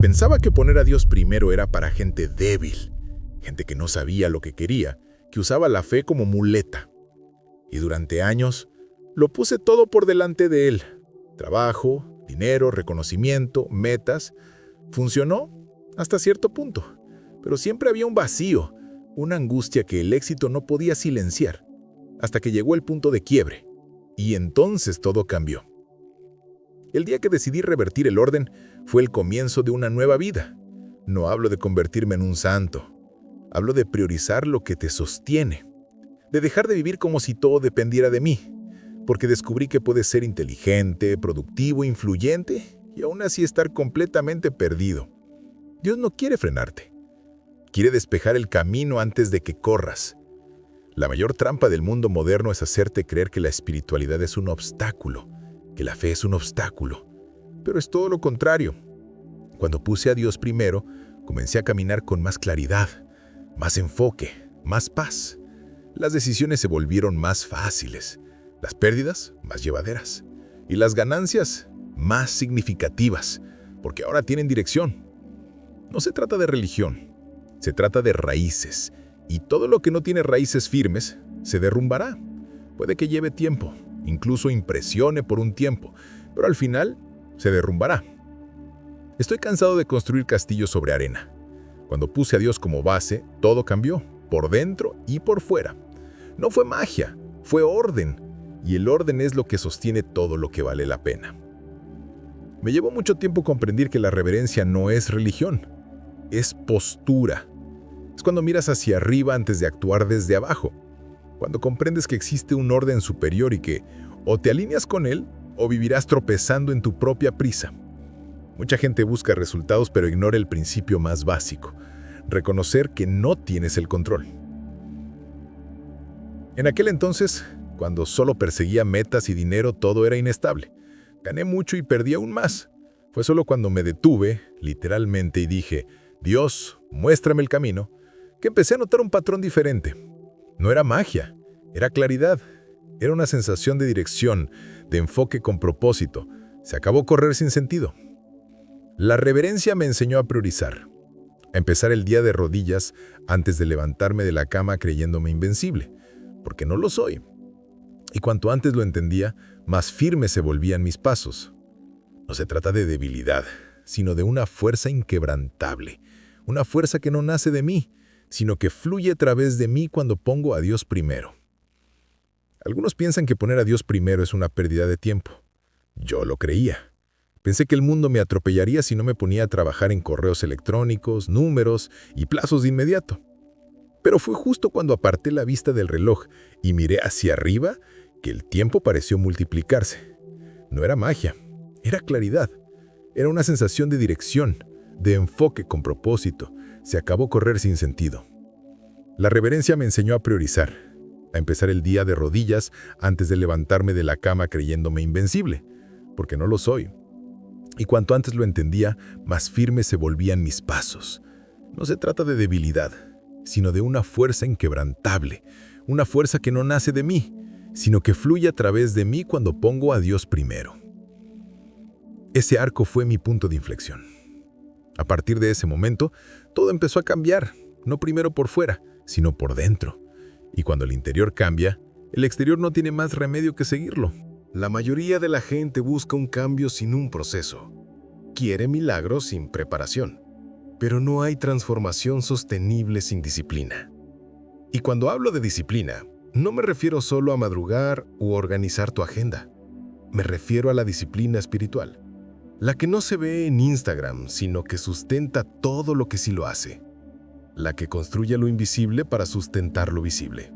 Pensaba que poner a Dios primero era para gente débil, gente que no sabía lo que quería, que usaba la fe como muleta. Y durante años lo puse todo por delante de Él. Trabajo, dinero, reconocimiento, metas. Funcionó hasta cierto punto, pero siempre había un vacío, una angustia que el éxito no podía silenciar, hasta que llegó el punto de quiebre. Y entonces todo cambió. El día que decidí revertir el orden fue el comienzo de una nueva vida. No hablo de convertirme en un santo. Hablo de priorizar lo que te sostiene. De dejar de vivir como si todo dependiera de mí. Porque descubrí que puedes ser inteligente, productivo, influyente y aún así estar completamente perdido. Dios no quiere frenarte. Quiere despejar el camino antes de que corras. La mayor trampa del mundo moderno es hacerte creer que la espiritualidad es un obstáculo, que la fe es un obstáculo. Pero es todo lo contrario. Cuando puse a Dios primero, comencé a caminar con más claridad, más enfoque, más paz. Las decisiones se volvieron más fáciles, las pérdidas más llevaderas y las ganancias más significativas, porque ahora tienen dirección. No se trata de religión, se trata de raíces, y todo lo que no tiene raíces firmes se derrumbará. Puede que lleve tiempo, incluso impresione por un tiempo, pero al final se derrumbará. Estoy cansado de construir castillos sobre arena. Cuando puse a Dios como base, todo cambió, por dentro y por fuera. No fue magia, fue orden, y el orden es lo que sostiene todo lo que vale la pena. Me llevó mucho tiempo comprender que la reverencia no es religión, es postura. Es cuando miras hacia arriba antes de actuar desde abajo. Cuando comprendes que existe un orden superior y que o te alineas con él o vivirás tropezando en tu propia prisa. Mucha gente busca resultados pero ignora el principio más básico: reconocer que no tienes el control. En aquel entonces, cuando solo perseguía metas y dinero, todo era inestable. Gané mucho y perdí aún más. Fue solo cuando me detuve, literalmente, y dije: Dios, muéstrame el camino, que empecé a notar un patrón diferente. No era magia, era claridad. Era una sensación de dirección, de enfoque con propósito. Se acabó correr sin sentido. La reverencia me enseñó a priorizar, a empezar el día de rodillas antes de levantarme de la cama creyéndome invencible, porque no lo soy. Y cuanto antes lo entendía, más firmes se volvían mis pasos. No se trata de debilidad, sino de una fuerza inquebrantable, una fuerza que no nace de mí, sino que fluye a través de mí cuando pongo a Dios primero. Algunos piensan que poner a Dios primero es una pérdida de tiempo. Yo lo creía. Pensé que el mundo me atropellaría si no me ponía a trabajar en correos electrónicos, números y plazos de inmediato. Pero fue justo cuando aparté la vista del reloj y miré hacia arriba que el tiempo pareció multiplicarse. No era magia, era claridad. Era una sensación de dirección, de enfoque con propósito. Se acabó correr sin sentido. La reverencia me enseñó a priorizar, a empezar el día de rodillas antes de levantarme de la cama creyéndome invencible, porque no lo soy. Y cuanto antes lo entendía, más firmes se volvían mis pasos. No se trata de debilidad, sino de una fuerza inquebrantable, una fuerza que no nace de mí, sino que fluye a través de mí cuando pongo a Dios primero. Ese arco fue mi punto de inflexión. A partir de ese momento, todo empezó a cambiar, no primero por fuera, sino por dentro. Y cuando el interior cambia, el exterior no tiene más remedio que seguirlo. La mayoría de la gente busca un cambio sin un proceso. Quiere milagros sin preparación. Pero no hay transformación sostenible sin disciplina. Y cuando hablo de disciplina, no me refiero solo a madrugar u organizar tu agenda. Me refiero a la disciplina espiritual. La que no se ve en Instagram, sino que sustenta todo lo que sí lo hace. La que construye lo invisible para sustentar lo visible.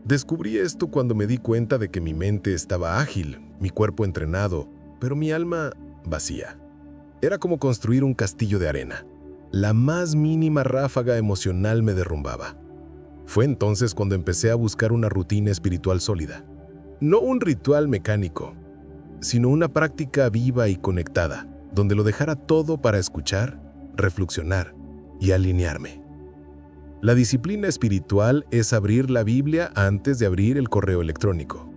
Descubrí esto cuando me di cuenta de que mi mente estaba ágil, mi cuerpo entrenado, pero mi alma vacía. Era como construir un castillo de arena. La más mínima ráfaga emocional me derrumbaba. Fue entonces cuando empecé a buscar una rutina espiritual sólida. No un ritual mecánico, sino una práctica viva y conectada, donde lo dejara todo para escuchar, reflexionar y alinearme. La disciplina espiritual es abrir la Biblia antes de abrir el correo electrónico.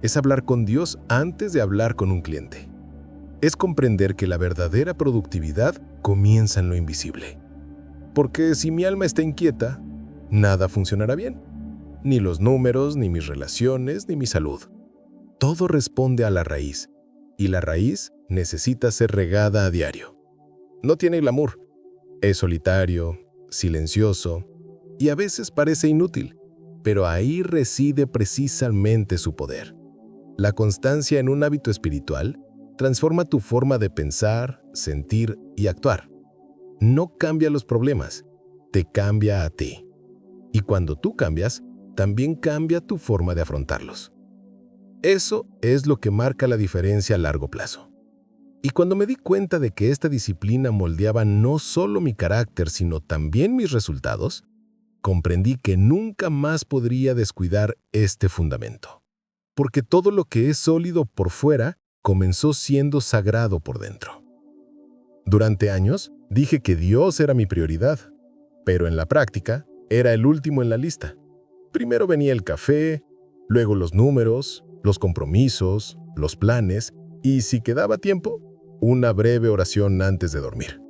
Es hablar con Dios antes de hablar con un cliente. Es comprender que la verdadera productividad comienza en lo invisible. Porque si mi alma está inquieta, nada funcionará bien. Ni los números, ni mis relaciones, ni mi salud. Todo responde a la raíz, y la raíz necesita ser regada a diario. No tiene glamour. Es solitario, silencioso, y a veces parece inútil, pero ahí reside precisamente su poder. La constancia en un hábito espiritual transforma tu forma de pensar, sentir y actuar. No cambia los problemas, te cambia a ti. Y cuando tú cambias, también cambia tu forma de afrontarlos. Eso es lo que marca la diferencia a largo plazo. Y cuando me di cuenta de que esta disciplina moldeaba no solo mi carácter, sino también mis resultados, comprendí que nunca más podría descuidar este fundamento. Porque todo lo que es sólido por fuera comenzó siendo sagrado por dentro. Durante años, dije que Dios era mi prioridad, pero en la práctica, era el último en la lista. Primero venía el café, luego los números, los compromisos, los planes y, si quedaba tiempo, una breve oración antes de dormir.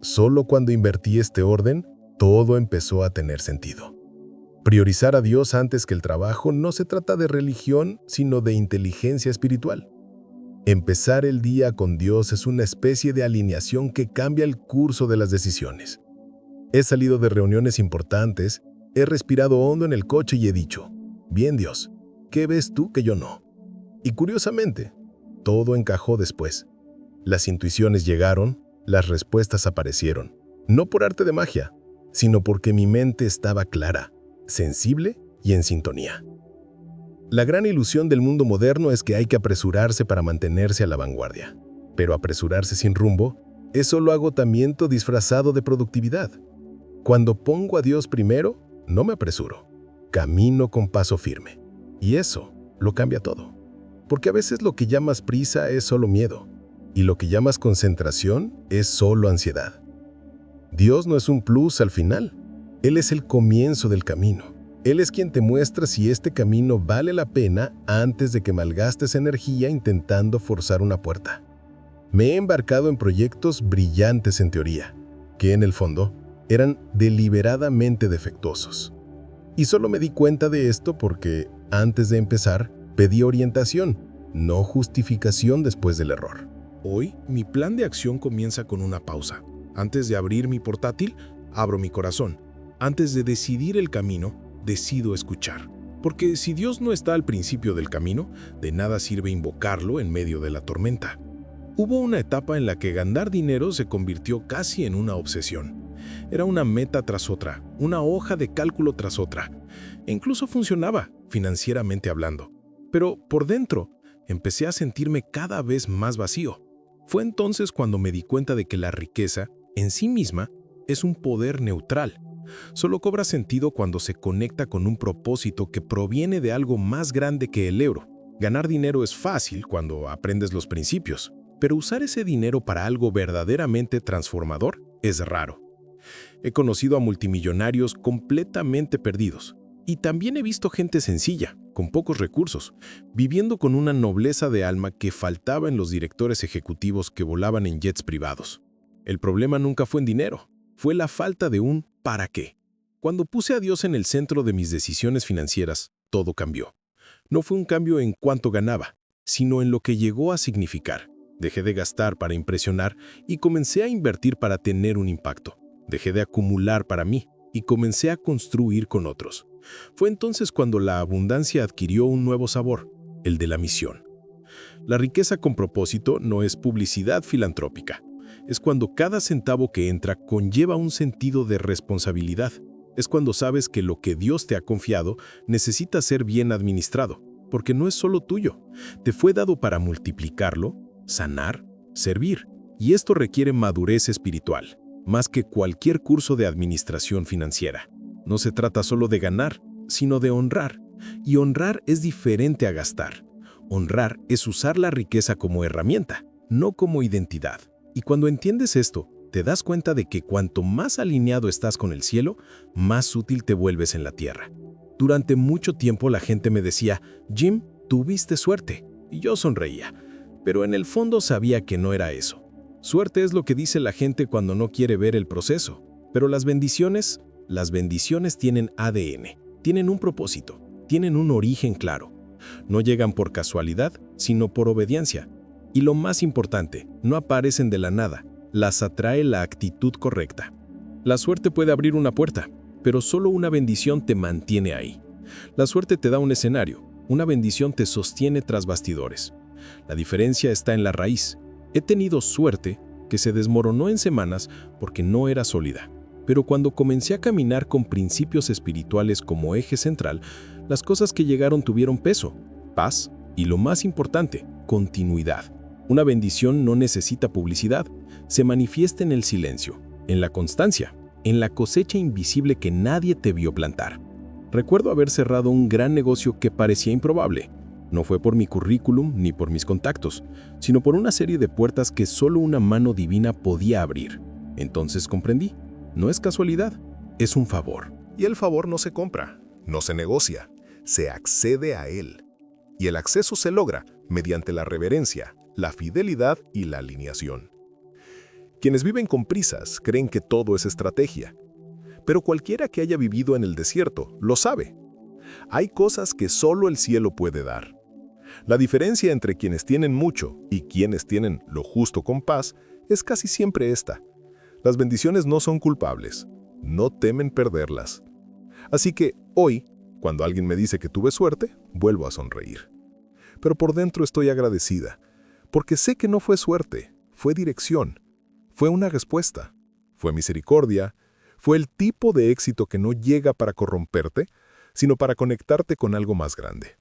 Solo cuando invertí este orden, todo empezó a tener sentido. Priorizar a Dios antes que el trabajo no se trata de religión, sino de inteligencia espiritual. Empezar el día con Dios es una especie de alineación que cambia el curso de las decisiones. He salido de reuniones importantes, he respirado hondo en el coche y he dicho, «Bien, Dios, ¿qué ves tú que yo no?». Y curiosamente, todo encajó después. Las intuiciones llegaron, las respuestas aparecieron, no por arte de magia, sino porque mi mente estaba clara, sensible y en sintonía. La gran ilusión del mundo moderno es que hay que apresurarse para mantenerse a la vanguardia. Pero apresurarse sin rumbo es solo agotamiento disfrazado de productividad. Cuando pongo a Dios primero, no me apresuro. Camino con paso firme. Y eso lo cambia todo. Porque a veces lo que llamas prisa es solo miedo. Y lo que llamas concentración es solo ansiedad. Dios no es un plus al final. Él es el comienzo del camino. Él es quien te muestra si este camino vale la pena antes de que malgastes energía intentando forzar una puerta. Me he embarcado en proyectos brillantes en teoría, que en el fondo eran deliberadamente defectuosos. Y solo me di cuenta de esto porque, antes de empezar, pedí orientación, no justificación después del error. Hoy, mi plan de acción comienza con una pausa. Antes de abrir mi portátil, abro mi corazón. Antes de decidir el camino, decido escuchar. Porque si Dios no está al principio del camino, de nada sirve invocarlo en medio de la tormenta. Hubo una etapa en la que ganar dinero se convirtió casi en una obsesión. Era una meta tras otra, una hoja de cálculo tras otra. E incluso funcionaba, financieramente hablando. Pero por dentro, empecé a sentirme cada vez más vacío. Fue entonces cuando me di cuenta de que la riqueza, en sí misma, es un poder neutral. Solo cobra sentido cuando se conecta con un propósito que proviene de algo más grande que el euro. Ganar dinero es fácil cuando aprendes los principios, pero usar ese dinero para algo verdaderamente transformador es raro. He conocido a multimillonarios completamente perdidos, y también he visto gente sencilla, con pocos recursos, viviendo con una nobleza de alma que faltaba en los directores ejecutivos que volaban en jets privados. El problema nunca fue en dinero, fue la falta de un ¿para qué? Cuando puse a Dios en el centro de mis decisiones financieras, todo cambió. No fue un cambio en cuánto ganaba, sino en lo que llegó a significar. Dejé de gastar para impresionar y comencé a invertir para tener un impacto. Dejé de acumular para mí y comencé a construir con otros. Fue entonces cuando la abundancia adquirió un nuevo sabor, el de la misión. La riqueza con propósito no es publicidad filantrópica. Es cuando cada centavo que entra conlleva un sentido de responsabilidad. Es cuando sabes que lo que Dios te ha confiado necesita ser bien administrado, porque no es solo tuyo. Te fue dado para multiplicarlo, sanar, servir. Y esto requiere madurez espiritual, más que cualquier curso de administración financiera. No se trata solo de ganar, sino de honrar. Y honrar es diferente a gastar. Honrar es usar la riqueza como herramienta, no como identidad. Y cuando entiendes esto, te das cuenta de que cuanto más alineado estás con el cielo, más útil te vuelves en la tierra. Durante mucho tiempo la gente me decía, Jim, tuviste suerte. Y yo sonreía. pero en el fondo sabía que no era eso. Suerte es lo que dice la gente cuando no quiere ver el proceso, pero las bendiciones tienen ADN, tienen un propósito, tienen un origen claro. No llegan por casualidad, sino por obediencia. Y lo más importante, no aparecen de la nada, las atrae la actitud correcta. La suerte puede abrir una puerta, pero solo una bendición te mantiene ahí. La suerte te da un escenario, una bendición te sostiene tras bastidores. La diferencia está en la raíz. He tenido suerte que se desmoronó en semanas porque no era sólida. Pero cuando comencé a caminar con principios espirituales como eje central, las cosas que llegaron tuvieron peso, paz y, lo más importante, continuidad. Una bendición no necesita publicidad, se manifiesta en el silencio, en la constancia, en la cosecha invisible que nadie te vio plantar. Recuerdo haber cerrado un gran negocio que parecía improbable. No fue por mi currículum ni por mis contactos, sino por una serie de puertas que solo una mano divina podía abrir. Entonces comprendí, no es casualidad, es un favor. Y el favor no se compra, no se negocia, se accede a él. Y el acceso se logra mediante la reverencia, la fidelidad y la alineación. Quienes viven con prisas creen que todo es estrategia, pero cualquiera que haya vivido en el desierto lo sabe. Hay cosas que solo el cielo puede dar. La diferencia entre quienes tienen mucho y quienes tienen lo justo con paz es casi siempre esta. Las bendiciones no son culpables, no temen perderlas. Así que hoy, cuando alguien me dice que tuve suerte, vuelvo a sonreír. Pero por dentro estoy agradecida, porque sé que no fue suerte, fue dirección, fue una respuesta, fue misericordia, fue el tipo de éxito que no llega para corromperte, sino para conectarte con algo más grande.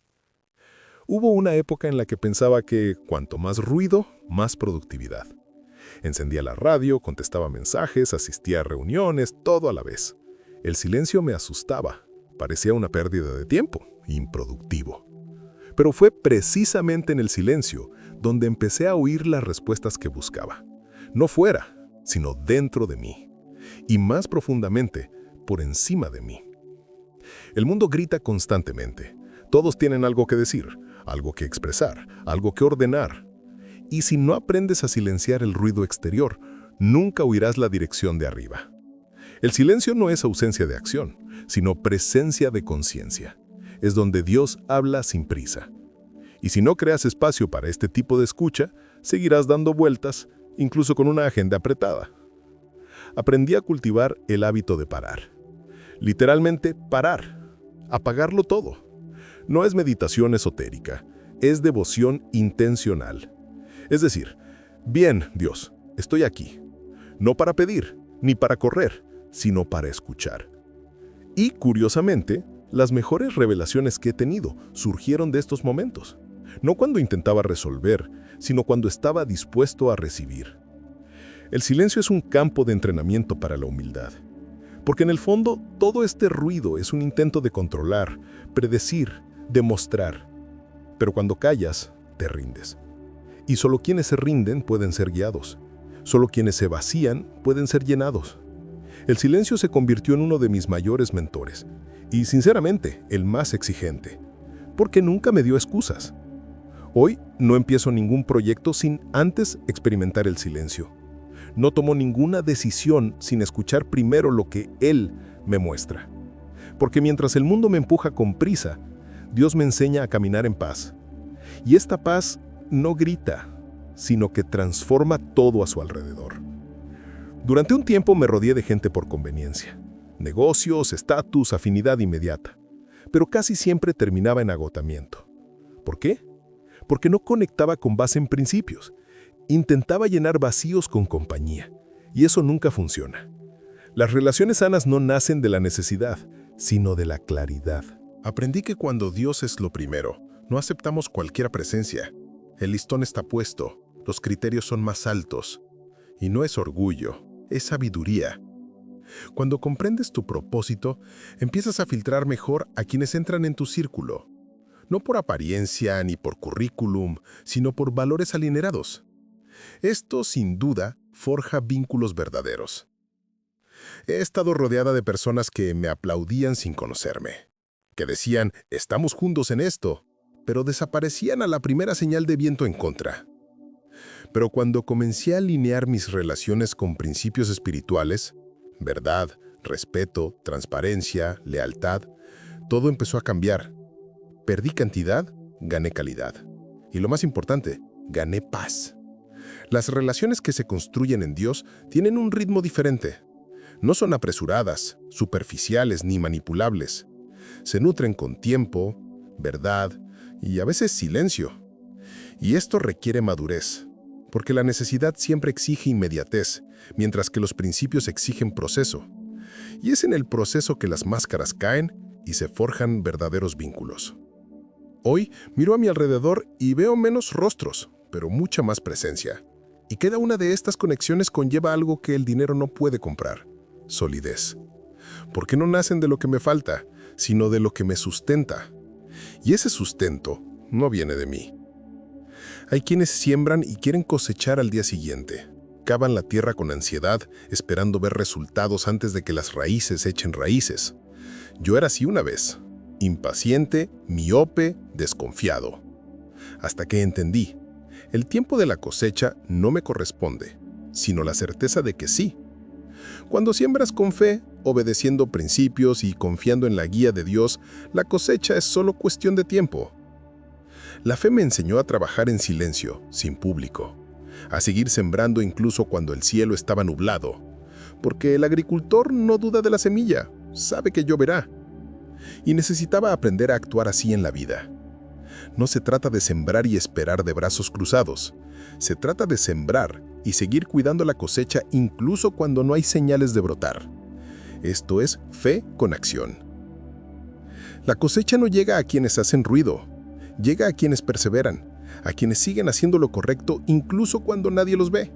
Hubo una época en la que pensaba que cuanto más ruido, más productividad. Encendía la radio, contestaba mensajes, asistía a reuniones, todo a la vez. El silencio me asustaba, parecía una pérdida de tiempo, improductivo. Pero fue precisamente en el silencio donde empecé a oír las respuestas que buscaba. No fuera, sino dentro de mí. Y más profundamente, por encima de mí. El mundo grita constantemente. Todos tienen algo que decir, algo que expresar, algo que ordenar. Y si no aprendes a silenciar el ruido exterior, nunca oirás la dirección de arriba. El silencio no es ausencia de acción, sino presencia de conciencia. Es donde Dios habla sin prisa. Y si no creas espacio para este tipo de escucha, seguirás dando vueltas, incluso con una agenda apretada. Aprendí a cultivar el hábito de parar. Literalmente parar, apagarlo todo. No es meditación esotérica, es devoción intencional. Es decir, bien, Dios, estoy aquí. No para pedir, ni para correr, sino para escuchar. Y, curiosamente, las mejores revelaciones que he tenido surgieron de estos momentos. No cuando intentaba resolver, sino cuando estaba dispuesto a recibir. El silencio es un campo de entrenamiento para la humildad. Porque en el fondo, todo este ruido es un intento de controlar, predecir, demostrar. Pero cuando callas, te rindes. Y solo quienes se rinden pueden ser guiados. Solo quienes se vacían pueden ser llenados. El silencio se convirtió en uno de mis mayores mentores. Y sinceramente, el más exigente. Porque nunca me dio excusas. Hoy no empiezo ningún proyecto sin antes experimentar el silencio. No tomo ninguna decisión sin escuchar primero lo que Él me muestra. Porque mientras el mundo me empuja con prisa, Dios me enseña a caminar en paz. Y esta paz no grita, sino que transforma todo a su alrededor. Durante un tiempo me rodeé de gente por conveniencia. Negocios, estatus, afinidad inmediata. Pero casi siempre terminaba en agotamiento. ¿Por qué? Porque no conectaba con base en principios. Intentaba llenar vacíos con compañía, y eso nunca funciona. Las relaciones sanas no nacen de la necesidad, sino de la claridad. Aprendí que cuando Dios es lo primero, no aceptamos cualquier presencia. El listón está puesto, los criterios son más altos. Y no es orgullo, es sabiduría. Cuando comprendes tu propósito, empiezas a filtrar mejor a quienes entran en tu círculo. No por apariencia ni por currículum, sino por valores alineados. Esto, sin duda, forja vínculos verdaderos. He estado rodeada de personas que me aplaudían sin conocerme, que decían, estamos juntos en esto, pero desaparecían a la primera señal de viento en contra. Pero cuando comencé a alinear mis relaciones con principios espirituales, verdad, respeto, transparencia, lealtad, todo empezó a cambiar. Perdí cantidad, gané calidad. Y lo más importante, gané paz. Las relaciones que se construyen en Dios tienen un ritmo diferente. No son apresuradas, superficiales ni manipulables. Se nutren con tiempo, verdad y a veces silencio. Y esto requiere madurez, porque la necesidad siempre exige inmediatez, mientras que los principios exigen proceso. Y es en el proceso que las máscaras caen y se forjan verdaderos vínculos. Hoy miro a mi alrededor y veo menos rostros, pero mucha más presencia. Y cada una de estas conexiones conlleva algo que el dinero no puede comprar: solidez. Porque no nacen de lo que me falta, sino de lo que me sustenta. Y ese sustento no viene de mí. Hay quienes siembran y quieren cosechar al día siguiente. Cavan la tierra con ansiedad, esperando ver resultados antes de que las raíces echen raíces. Yo era así una vez, impaciente, miope, desconfiado. Hasta que entendí, el tiempo de la cosecha no me corresponde, sino la certeza de que sí. Cuando siembras con fe, obedeciendo principios y confiando en la guía de Dios, la cosecha es solo cuestión de tiempo. La fe me enseñó a trabajar en silencio, sin público, a seguir sembrando incluso cuando el cielo estaba nublado, porque el agricultor no duda de la semilla, sabe que lloverá. Y necesitaba aprender a actuar así en la vida. No se trata de sembrar y esperar de brazos cruzados. Se trata de sembrar y seguir cuidando la cosecha incluso cuando no hay señales de brotar. Esto es fe con acción. La cosecha no llega a quienes hacen ruido, llega a quienes perseveran, a quienes siguen haciendo lo correcto incluso cuando nadie los ve.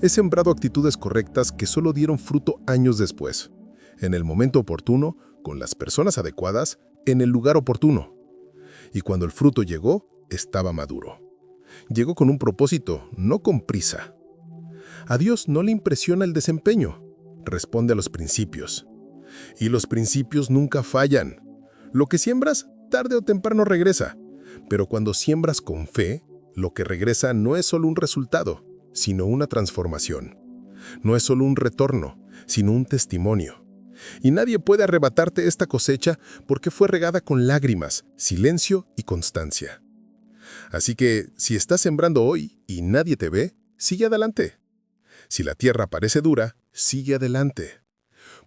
He sembrado actitudes correctas que solo dieron fruto años después, en el momento oportuno, con las personas adecuadas, en el lugar oportuno. Y cuando el fruto llegó, estaba maduro. Llegó con un propósito, no con prisa. A Dios no le impresiona el desempeño, responde a los principios. Y los principios nunca fallan. Lo que siembras, tarde o temprano regresa. Pero cuando siembras con fe, lo que regresa no es solo un resultado, sino una transformación. No es solo un retorno, sino un testimonio. Y nadie puede arrebatarte esta cosecha porque fue regada con lágrimas, silencio y constancia. Así que, si estás sembrando hoy y nadie te ve, sigue adelante. Si la tierra parece dura, sigue adelante.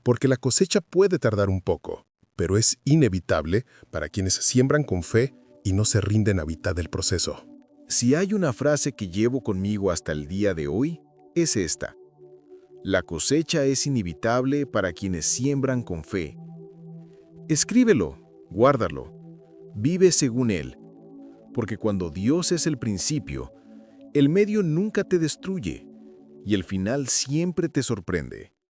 Porque la cosecha puede tardar un poco, pero es inevitable para quienes siembran con fe y no se rinden a mitad del proceso. Si hay una frase que llevo conmigo hasta el día de hoy, es esta: la cosecha es inevitable para quienes siembran con fe. Escríbelo, guárdalo, vive según Él, porque cuando Dios es el principio, el medio nunca te destruye y el final siempre te sorprende.